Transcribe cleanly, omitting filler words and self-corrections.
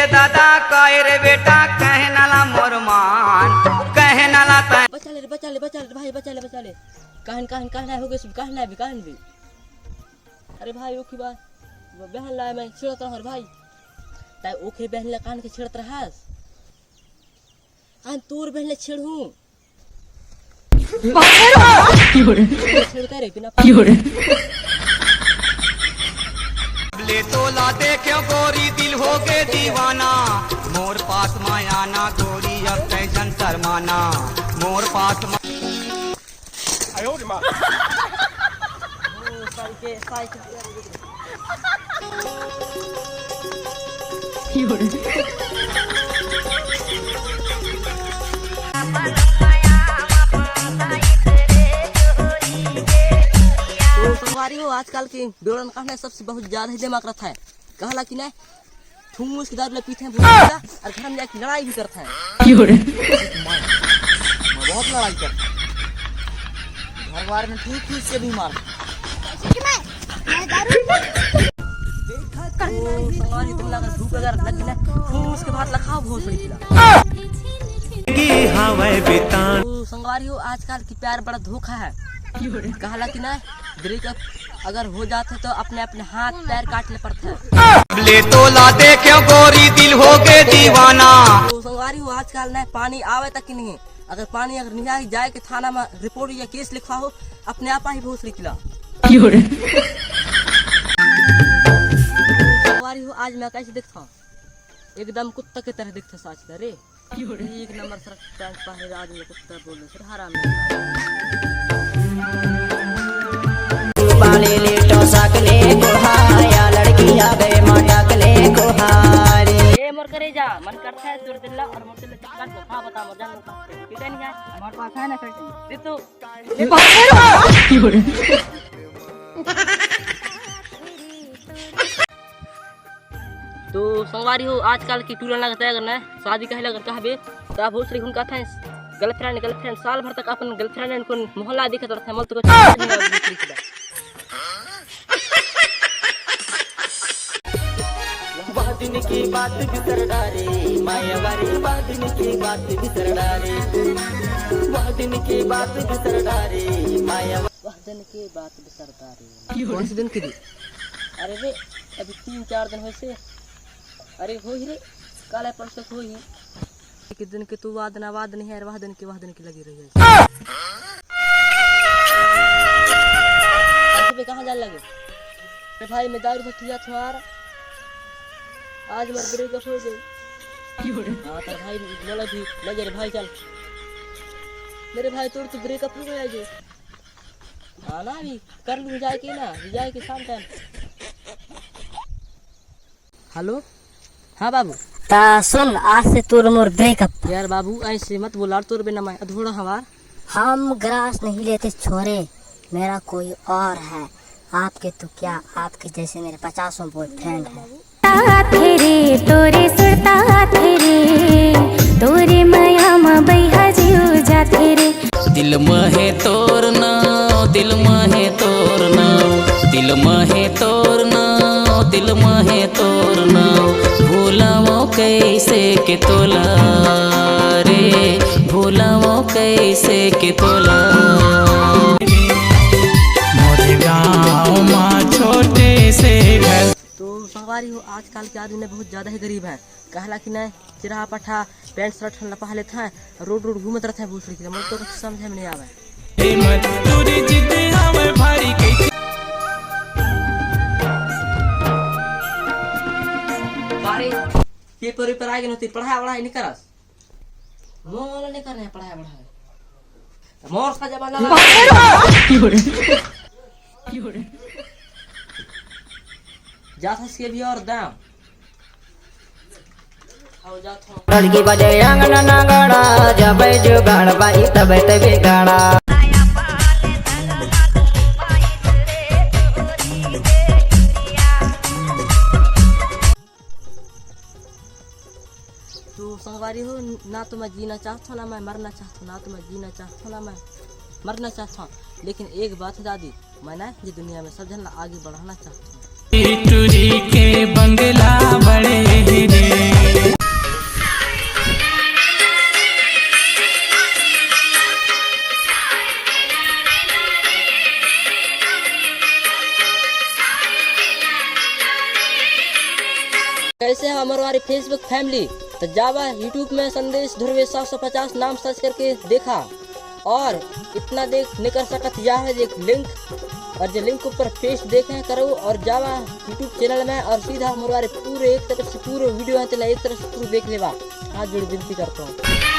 रे दादा कहे रे बेटा कहे नाला मोर मान कहे नाला बचा ले भाई बचा ले कहन हो गए सब कहन भी अरे भाई ओखी बात बहन लाए मैं छिड़त रहा भाई ताई ओखे बहन ला कान के छिड़त रहास आन तोर बहन ले छिड़हूं छिड़ता रे बिना ले तोला देखो गोरी दिल हो गए दीवाना मोर पास मायाना गोरी अब कैसन शर्माना मोर पास संगवारी हो आजकल की डोरन कहना सबसे बहुत ज्यादा ही दिमाग रखता है कहला कि नहीं ठूस के दारू पीते हैं और घर में जाके लड़ाई भी करता है बहुत लड़ाई करता है घर बार में ठीक से भी मार संगवारी तुम लगा धूप अगर लगी ना ठूस के बाद लखाओ बहुत बड़ी संगवारी हो आजकल की प्यार बड़ा धोखा है कहला कि ना ब्रेकअप अगर हो जाते तो अपने अपने हाथ पैर काटने पड़ते हैं ले तोला देखो गोरी दिल हो गए दीवाना तो संगवारी हो आजकल ना पानी आवे तक ही नहीं अगर पानी अगर नहीं आई जाए के थाना में रिपोर्ट या केस लिखवा हो अपने आप ही बहुत निकला संगवारी हो आज मैं कैसे दिखता हूँ एकदम कुत्ता की तरह दिखता साच रे एक नंबर सर पैंट पहने आज में कुत्ता बोले सर हराम पाले ले तो सकले कोहाया लड़की आ गए माता कले कोहारे ए मोर करे जा मन करता है दूर दिल्ला और मोर दिल चक्कर को हां बता मजा लो ठीक है नहीं है हमारे पास है ना करते दे तो तो संगवारी हो आजकल की टूरन लगता है करना शादी कहला कर कहबे तो बहुत सारी उनका था गर्लफ्रेंड साल भर तक अपन गर्लफ्रेंड को मोहल्ला दिखत रहता है मल तो दिन की बात बिसर डारे माया वारी दिन की बात बिसर डारे दिन की बात बिसर डारे माया दिन की बात बिसर डारे कौन से दिन की अरे रे अभी 3-4 दिन होइसे अरे हो ही रे काले परसों हो ही एक दिन के तू वाद नहीं है वाह दिन की लगी रही है ऐसे कहां जाने लगे तो भाई मैं दारू भटिया थोड़ा आज मर ब्रेकअप हो गई हां तो भाई बोला भी लगे रे भाई चल मेरे भाई तोड़ तो ब्रेकअप हो गया जो हां ना भी कर लूं जाए के शाम टाइम हेलो हाँ बाबू ता सुन आज से तोर मोर ब्रेकअप यार बाबू ऐसे मत बोला तोर बिना मैं अधूरा हमार हम ग्रास नहीं लेते छोरे मेरा कोई और है आपके तो क्या आपके जैसे मेरे 50 बॉयफ्रेंड है तोरे सुरता तोरे माया में बैहा जियो जाते रे दिल महे तोरना दिल महे तोरना दिल महे तोरना दिल महे तोरना भूलाओ कैसे के तोला रे भूलाओ कैसे के तोला मोरे गाँव माँ छोटे से घर तो संगवारी हो आजकल के आदमी बहुत ज्यादा ही गरीब है कहला कि नहीं चिराहा पठा पैंट शर्ट लपा लेते हैं रोड घूमत रहते हैं भूसड़ी के मुझे तो कुछ समझ में नहीं आवे पेपर आगे नहीं पढ़ाई नहीं करस मोल नहीं करना है पढ़ाई मोर का जमाना जाता से भी और दाम लड़की बजे अंगना नगड़ा जब जुगाड़ बाई तब तबे गाड़ा तो संगवारी हो ना तो मैं जीना चाहता हूँ ना मैं मरना चाहता हूँ ना तो मैं जीना चाहता हूँ ना मैं मरना चाहता हूँ लेकिन एक बात है दादी मैं ना ये दुनिया में सब जन आगे बढ़ाना चाहता हूँ के बंगला बड़े रे कैसे है हमारी फेसबुक फैमिली, तो जावा यूट्यूब में संदेश ध्रुवे 750 नाम सर्च करके देखा और इतना देख नहीं कर सकत या है एक लिंक और जो लिंक ऊपर पेस्ट देखें करो और जावा यूट्यूब चैनल में और सीधा हमारे पूरे एक तरफ से पूरे वीडियो है एक तरफ से पूरे देख लेवा। हाथ जोड़ विनती करता हूँ।